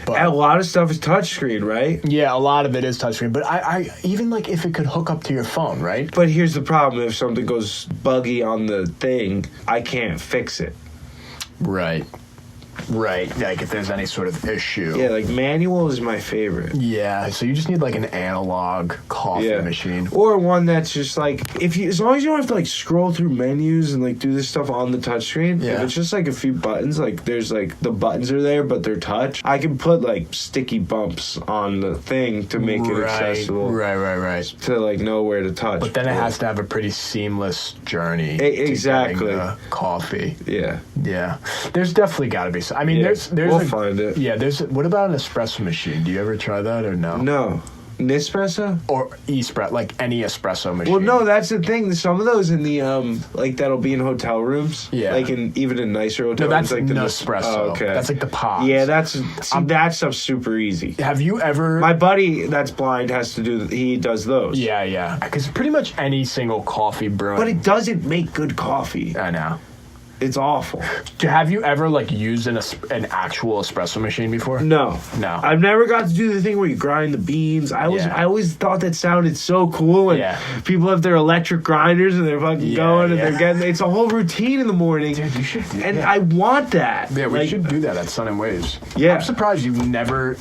Speaker 1: But
Speaker 2: a lot of stuff is touchscreen, right?
Speaker 1: yeah, a lot of it is touchscreen. But I even like if it could hook up to your phone, right?
Speaker 2: But here's the problem. If something goes buggy on the thing, I can't fix it.
Speaker 1: Right. Like if there's any sort of issue.
Speaker 2: Yeah, like manual is my favorite.
Speaker 1: Yeah, so you just need like an analog coffee machine.
Speaker 2: Or one that's just like, as long as you don't have to like scroll through menus and like do this stuff on the touchscreen.
Speaker 1: Yeah.
Speaker 2: If it's just like a few buttons, like there's like the buttons are there but they're touch, I can put like sticky bumps on the thing to make it accessible.
Speaker 1: Right.
Speaker 2: To like know where to touch.
Speaker 1: But then it has to have a pretty seamless journey.
Speaker 2: Exactly.
Speaker 1: To getting the coffee.
Speaker 2: Yeah.
Speaker 1: Yeah. There's definitely got to be. I mean, there's
Speaker 2: we'll find it.
Speaker 1: Yeah, what about an espresso machine? Do you ever try that or no?
Speaker 2: No. Nespresso?
Speaker 1: Or espresso, like any espresso machine.
Speaker 2: Well, no, that's the thing. Some of those in the like that'll be in hotel rooms.
Speaker 1: Yeah.
Speaker 2: Like even in nicer hotel
Speaker 1: No, that's
Speaker 2: rooms, like the
Speaker 1: Nespresso.
Speaker 2: Oh, okay.
Speaker 1: That's like the pods.
Speaker 2: Yeah, that stuff's super easy.
Speaker 1: Have you ever?
Speaker 2: My buddy that's blind has to do. He does those.
Speaker 1: Yeah. Because pretty much any single coffee brewing.
Speaker 2: But it doesn't make good coffee.
Speaker 1: I know.
Speaker 2: It's awful.
Speaker 1: Have you ever like used an actual espresso machine before?
Speaker 2: No. I've never got to do the thing where you grind the beans. I always thought that sounded so cool. And people have their electric grinders and they're fucking going and they're getting. It's a whole routine in the morning.
Speaker 1: Dude, you should.
Speaker 2: I want that.
Speaker 1: Yeah, we should do that at Sun and Waves.
Speaker 2: Yeah.
Speaker 1: I'm surprised you've never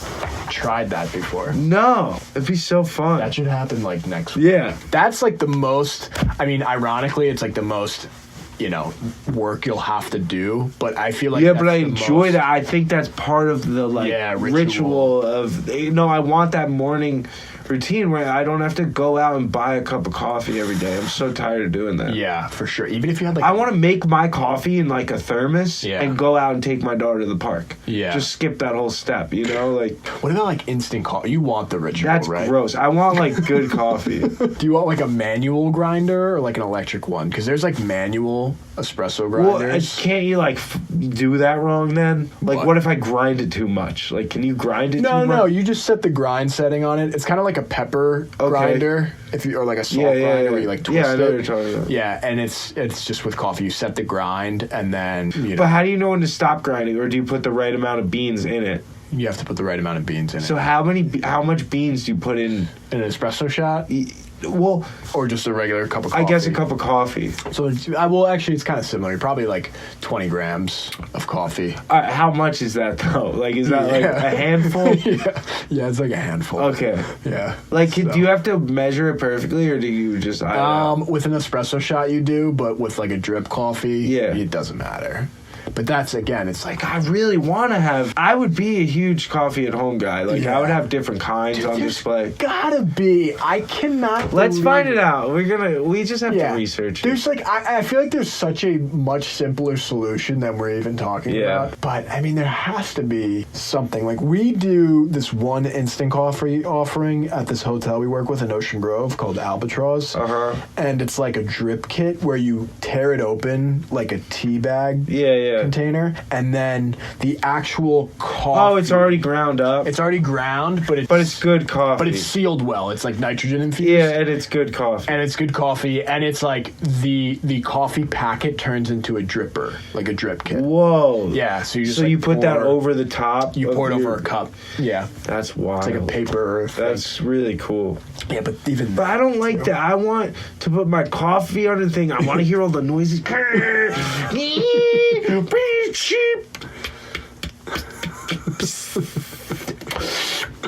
Speaker 1: tried that before.
Speaker 2: No, it'd be so fun.
Speaker 1: That should happen like next week.
Speaker 2: Yeah.
Speaker 1: That's like the most. I mean, ironically, it's like the most. Work you'll have to do, but I feel like
Speaker 2: but I enjoy that. I think that's part of the ritual of I want that morning routine where I don't have to go out and buy a cup of coffee every day. I'm so tired of doing that.
Speaker 1: Yeah, for sure. Even if you had
Speaker 2: I want to make my coffee in like a thermos and go out and take my daughter to the park.
Speaker 1: Yeah.
Speaker 2: Just skip that whole step, like.
Speaker 1: What about like instant coffee? You want the ritual,
Speaker 2: that's
Speaker 1: right?
Speaker 2: That's gross. I want like good coffee.
Speaker 1: Do you want like a manual grinder or like an electric one? Because there's like manual espresso grinders.
Speaker 2: Well, can't you like do that wrong then? Like what if I grind it too much? Like can you grind it too much?
Speaker 1: No, you just set the grind setting on it. It's kind of like a pepper grinder, or like a salt grinder where you like twist it.
Speaker 2: Yeah, I know what you're talking about.
Speaker 1: Yeah, and it's just with coffee. You set the grind and then
Speaker 2: But how do you know when to stop grinding, or do you put the right amount of beans in it?
Speaker 1: You have to put the right amount of beans in it.
Speaker 2: So how much beans do you put in
Speaker 1: an espresso shot?
Speaker 2: Well,
Speaker 1: or just a regular cup of coffee.
Speaker 2: I guess a cup of coffee.
Speaker 1: So, actually, it's kind of similar. Probably like 20 grams of coffee.
Speaker 2: How much is that though? Like, is that like a handful?
Speaker 1: Yeah, it's like a handful.
Speaker 2: Okay.
Speaker 1: Yeah.
Speaker 2: Like, do you have to measure it perfectly, or do you just?
Speaker 1: With an espresso shot, you do, but with like a drip coffee, it doesn't matter. But that's, again, it's like...
Speaker 2: I really want to have... I would be a huge coffee at home guy. Like, I would have different kinds on display.
Speaker 1: Gotta be. I cannot...
Speaker 2: Let's find it out. We just have to research it.
Speaker 1: There's like... I feel like there's such a much simpler solution than we're even talking about. But, I mean, there has to be something. Like, we do this one instant coffee offering at this hotel we work with in Ocean Grove called Albatross. And it's like a drip kit where you tear it open like a tea bag container, and then the actual coffee...
Speaker 2: Oh, it's already ground up.
Speaker 1: It's already ground, but
Speaker 2: it's good coffee.
Speaker 1: But it's sealed well. It's like nitrogen infused.
Speaker 2: Yeah, and it's good coffee.
Speaker 1: And it's good coffee, and it's like the coffee packet turns into a dripper, like a drip kit.
Speaker 2: Whoa.
Speaker 1: Yeah, so you just
Speaker 2: you put that over the top.
Speaker 1: You pour it over a cup. Yeah.
Speaker 2: That's wild.
Speaker 1: It's like a paper.
Speaker 2: That's really cool.
Speaker 1: Yeah, but I
Speaker 2: don't like that. I want to put my coffee on the thing. I want to hear all the noises.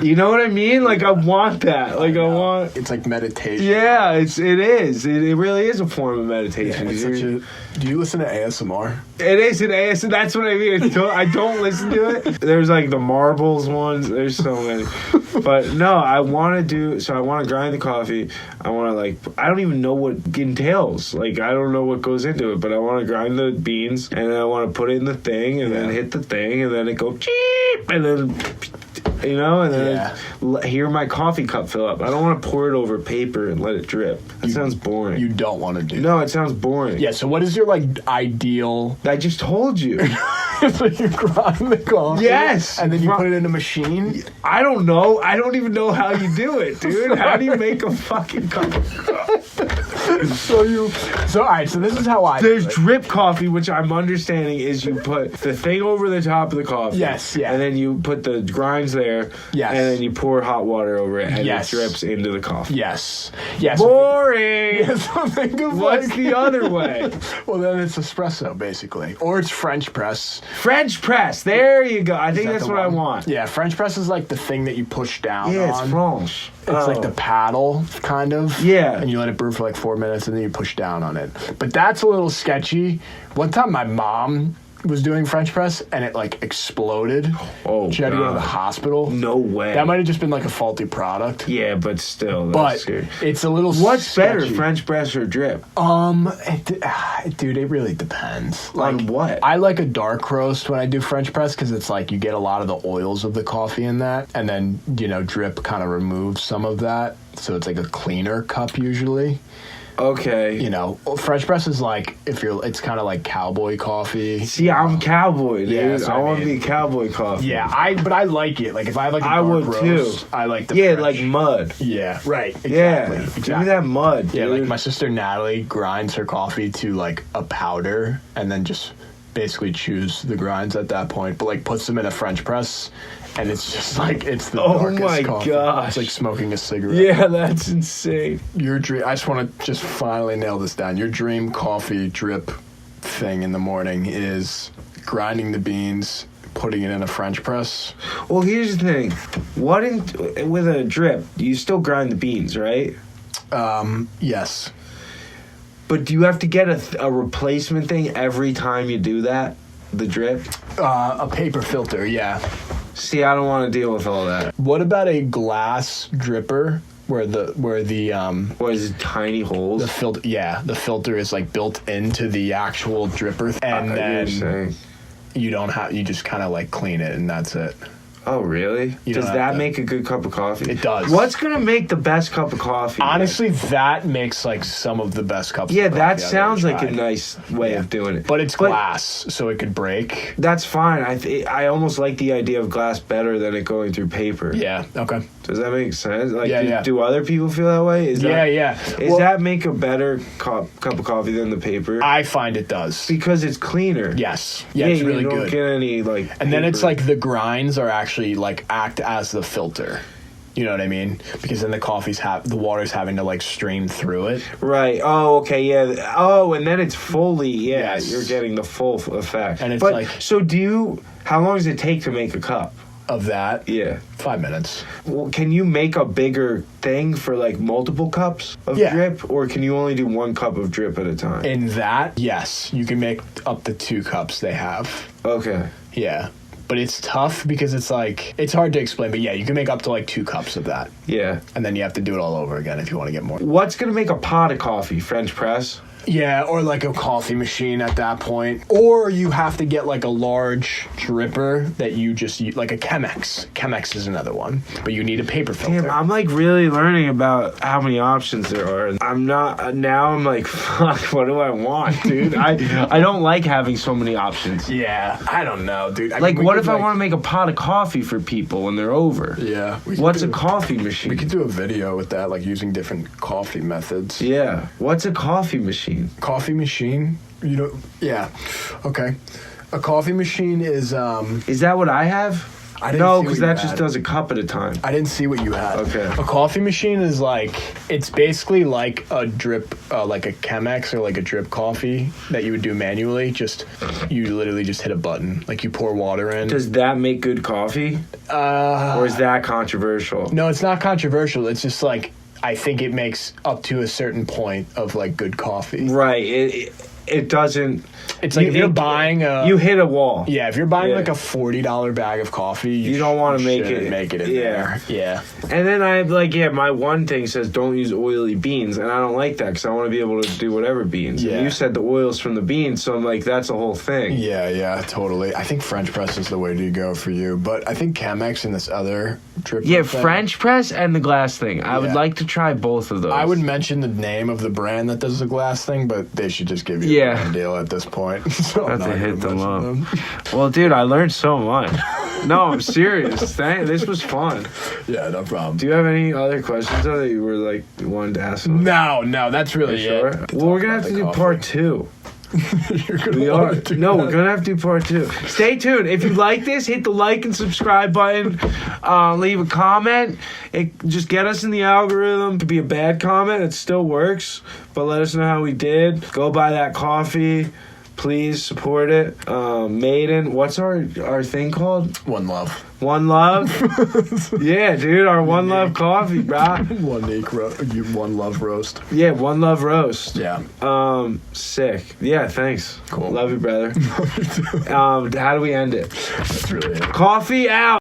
Speaker 2: You know what I mean? Like, I want that. Like, I want...
Speaker 1: It's like meditation.
Speaker 2: Yeah, it is. It really is a form of meditation.
Speaker 1: Yeah, do you listen to ASMR?
Speaker 2: It is an ASMR. That's what I mean. I don't listen to it. There's, like, the marbles ones. There's so many. But, no, I want to do... So, I want to grind the coffee. I want to, like... I don't even know what entails. Like, I don't know what goes into it. But I want to grind the beans. And then I want to put it in the thing. And then hit the thing. And then it go... Cheep! And then... You know, and then hear my coffee cup fill up. I don't want to pour it over paper and let it drip. That sounds boring.
Speaker 1: You don't want to do that.
Speaker 2: No, it sounds boring.
Speaker 1: Yeah, so what is your, like, ideal...
Speaker 2: I just told you.
Speaker 1: So you grind the coffee?
Speaker 2: Yes.
Speaker 1: And then you put it in a machine?
Speaker 2: I don't know. I don't even know how you do it, dude. How do you make a fucking cup of coffee?
Speaker 1: So, all right, so this is how I
Speaker 2: There's drip coffee, which I'm understanding is you put the thing over the top of the coffee.
Speaker 1: Yes, yeah.
Speaker 2: And then you put the grinds there.
Speaker 1: Yes.
Speaker 2: And then you pour hot water over it, and it drips into the coffee.
Speaker 1: Yes.
Speaker 2: Boring!
Speaker 1: So think of
Speaker 2: What's the other way?
Speaker 1: Well, then it's espresso, basically. Or it's French press.
Speaker 2: French press! There you go. I think that's what I want.
Speaker 1: Yeah, French press is like the thing that you push down
Speaker 2: Yeah,
Speaker 1: on.
Speaker 2: it's French.
Speaker 1: It's like the paddle, kind of.
Speaker 2: Yeah.
Speaker 1: And you let it brew for like 4 minutes, and then you push down on it. But that's a little sketchy. One time my mom was doing French press, and it like exploded.
Speaker 2: Oh,
Speaker 1: she had to go to the hospital.
Speaker 2: No way.
Speaker 1: That might have just been like a faulty product.
Speaker 2: Yeah, but still,
Speaker 1: that's
Speaker 2: scary.
Speaker 1: It's a little
Speaker 2: What's
Speaker 1: sketchy.
Speaker 2: better, French press or drip?
Speaker 1: Dude, it really depends.
Speaker 2: On what?
Speaker 1: I like a dark roast when I do French press because it's like you get a lot of the oils of the coffee in that, and then, you know, drip kind of removes some of that, so it's like a cleaner cup usually.
Speaker 2: Okay.
Speaker 1: You know, French press is like, it's kind of like cowboy coffee.
Speaker 2: See, I'm cowboy, dude.
Speaker 1: Yeah,
Speaker 2: I want to be cowboy coffee.
Speaker 1: Yeah, but I like it. Like, if I have like a dark roast,
Speaker 2: too.
Speaker 1: I like the
Speaker 2: French.
Speaker 1: like
Speaker 2: mud.
Speaker 1: Yeah, right. Exactly.
Speaker 2: Yeah,
Speaker 1: exactly.
Speaker 2: give me that mud,
Speaker 1: Yeah,
Speaker 2: dude.
Speaker 1: like my sister Natalie grinds her coffee to like a powder and then just basically chews the grinds at that point, but like puts them in a French press. And it's just like, it's the darkest
Speaker 2: my
Speaker 1: coffee.
Speaker 2: gosh.
Speaker 1: It's like smoking a cigarette.
Speaker 2: Yeah, that's insane.
Speaker 1: Your dream, I just want to just finally nail this down. Your dream coffee drip thing in the morning is grinding the beans, putting it in a French press.
Speaker 2: Well, here's the thing. With a drip, you still grind the beans, right?
Speaker 1: Yes.
Speaker 2: But do you have to get a replacement thing every time you do that? The drip?
Speaker 1: A paper filter, yeah.
Speaker 2: See, I don't want to deal with all that.
Speaker 1: What about a glass dripper where the
Speaker 2: What is it, tiny holes?
Speaker 1: The filter is like built into the actual dripper, and then you just kind of like clean it, and that's it.
Speaker 2: Oh, really? Does that make a good cup of coffee?
Speaker 1: It does.
Speaker 2: What's going to make the best cup of coffee?
Speaker 1: Honestly, that makes like some of the best cups of coffee.
Speaker 2: Yeah, that sounds like a nice way of doing it.
Speaker 1: But it's glass, so it could break.
Speaker 2: That's fine. I almost like the idea of glass better than it going through paper.
Speaker 1: Yeah, okay.
Speaker 2: Does that make sense? Like,
Speaker 1: yeah.
Speaker 2: Do other people feel that way?
Speaker 1: Does
Speaker 2: that make a better cup of coffee than the paper?
Speaker 1: I find it does.
Speaker 2: Because it's cleaner.
Speaker 1: Yes. Yeah, it's really good.
Speaker 2: You don't get any, like,
Speaker 1: and then it's like the grinds are actually, like, act as the filter. You know what I mean? Because then the water's having to, like, stream through it.
Speaker 2: Right. Oh, okay, yeah. Oh, and then it's fully,
Speaker 1: yes.
Speaker 2: You're getting the full effect.
Speaker 1: And it's
Speaker 2: so how long does it take to make a cup?
Speaker 1: of that.
Speaker 2: Yeah.
Speaker 1: 5 minutes.
Speaker 2: Well, can you make a bigger thing for like multiple cups of drip, or can you only do 1 cup of drip at a time?
Speaker 1: In that, yes, you can make up to 2 cups they have.
Speaker 2: Okay.
Speaker 1: Yeah. But it's tough because it's like, it's hard to explain, but yeah, you can make up to like 2 cups of that.
Speaker 2: Yeah.
Speaker 1: And then you have to do it all over again if you want to get more.
Speaker 2: What's going to make a pot of coffee? French press?
Speaker 1: Yeah, or like a coffee machine at that point. Or you have to get like a large dripper that you just use, like a Chemex. Chemex is another one, but you need a paper filter.
Speaker 2: Damn, I'm like really learning about how many options there are. I'm like, fuck, what do I want, dude? I don't like having so many options.
Speaker 1: Yeah, I don't know, dude. I
Speaker 2: Like,
Speaker 1: mean,
Speaker 2: what if I want to make a pot of coffee for people when they're over?
Speaker 1: Yeah.
Speaker 2: What's a coffee machine?
Speaker 1: We could do a video with that, like using different coffee methods.
Speaker 2: Yeah. What's a coffee machine?
Speaker 1: Coffee machine? You know, yeah. Okay. A coffee machine is
Speaker 2: Is that what I have?
Speaker 1: I didn't
Speaker 2: No,
Speaker 1: see
Speaker 2: because
Speaker 1: what you
Speaker 2: that just
Speaker 1: had.
Speaker 2: does a cup at a time.
Speaker 1: I didn't see what you had.
Speaker 2: Okay.
Speaker 1: A coffee machine is like, it's basically like a drip, like a Chemex or like a drip coffee that you would do manually. Just, you literally just hit a button. Like you pour water in.
Speaker 2: Does that make good coffee? Or is that controversial?
Speaker 1: No, it's not controversial. It's just like, I think it makes up to a certain point of like good coffee.
Speaker 2: Right. It doesn't.
Speaker 1: It's like if you're buying
Speaker 2: you hit a wall.
Speaker 1: Yeah, if you're buying like a $40 bag of coffee,
Speaker 2: you don't want to make
Speaker 1: it in there. Yeah.
Speaker 2: And then I have like, my one thing says don't use oily beans, and I don't like that because I want to be able to do whatever beans.
Speaker 1: Yeah.
Speaker 2: And you said the oil's from the beans, so I'm like, that's a whole thing.
Speaker 1: Yeah, totally. I think French press is the way to go for you, but I think Chemex and this other drip.
Speaker 2: Yeah,
Speaker 1: thing,
Speaker 2: French press and the glass thing. I would like to try both of those.
Speaker 1: I would mention the name of the brand that does the glass thing, but they should just give you a deal at this point. So
Speaker 2: I have to hit them up. Well, dude, I learned so much. No, I'm serious. This was fun.
Speaker 1: Yeah, no problem.
Speaker 2: Do you have any other questions though that you were like wanted to ask?
Speaker 1: No, that's really
Speaker 2: sure.
Speaker 1: it.
Speaker 2: Well, we're gonna have to do part 2.
Speaker 1: We are.
Speaker 2: No, we're gonna have to do part 2. Stay tuned. If you like this, hit the like and subscribe button. Leave a comment. Just get us in the algorithm. It could be a bad comment. It still works. But let us know how we did. Go buy that coffee. Please support it. Maiden, what's our thing called?
Speaker 1: One Love.
Speaker 2: One Love? Yeah, dude, our One Love coffee, brah.
Speaker 1: One Love roast.
Speaker 2: Yeah, One Love roast.
Speaker 1: Yeah.
Speaker 2: Sick. Yeah, thanks.
Speaker 1: Cool.
Speaker 2: Love you, brother. How do we end it?
Speaker 1: That's really it.
Speaker 2: Coffee out.